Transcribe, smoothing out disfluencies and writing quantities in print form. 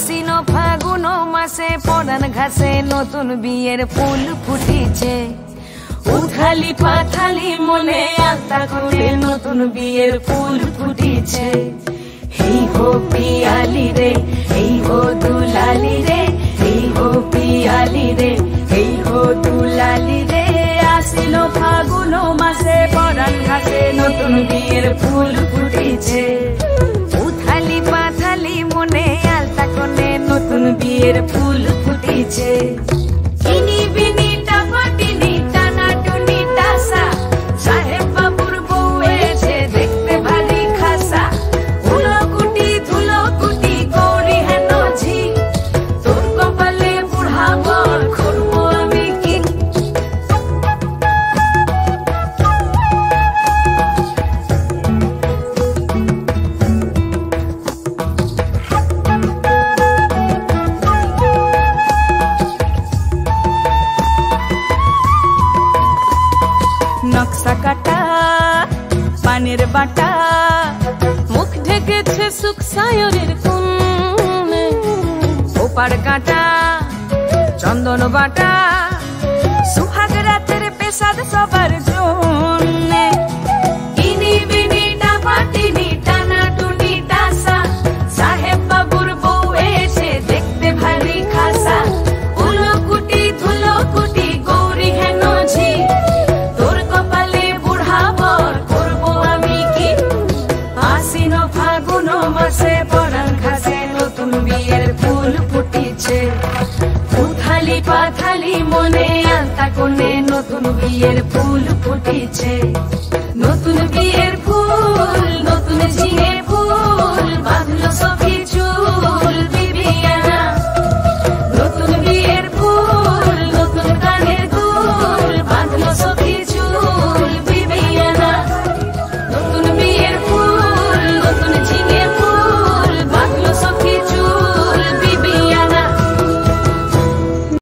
আশ্বিন ফাগুন মাসে পরান ঘাসে নতুন বিয়ের ফুল ফুটিছে। উথালি পাথালি মনে আলতা করে নতুন বিয়ের ফুল ফুটিছে। এই হো পিয়ালি রে, এই হো দুলালি রে, এই হো পিয়ালি রে, এই হো দুলালি রে। আশ্বিন ফাগুন মাসে পরান ঘাসে নতুন বিয়ের ফুল ফুটিছে। উথালি পাথালি মনে আলতা করে নতুন বিয়ের ফুল ফুটিছে। ইনি বিনি টাপাটিনি টানা টুনি টাসা, সাহেব বাবুর বউ এসে দেখতে ভারী খাসা। উলকুটি ধুলকুটি গৌরী হেন ঝি, তোর কপালে বুড়া বর করবো আমি কি। নকশা কাটা পানের বাটা, মুখ ঢেকেছে সুখ সায়রের কোণে। ওপার কাটা চন্দন বাটা, সুহাগ রাতের পেশাদ সবার জন্যে। ইনি বিনি টাপাটিনি টানা টুনি টাসা, সাহেব বাবুর বউ এসে দেখতে ভারী খাসা। উলকুটি ধুলকুটি গৌরী হেন ঝি, তোর কপালে বুড়া বর করবো আমি কি। আশ্বিন ফাগুন মাসে পরান ঘাসে নতুন বিয়ের ফুল ফুটিছে। উথালি পাথালি মনে আলতা কোণে নতুন বিয়ের ফুল ফুটিছে। নতুন বিয়ের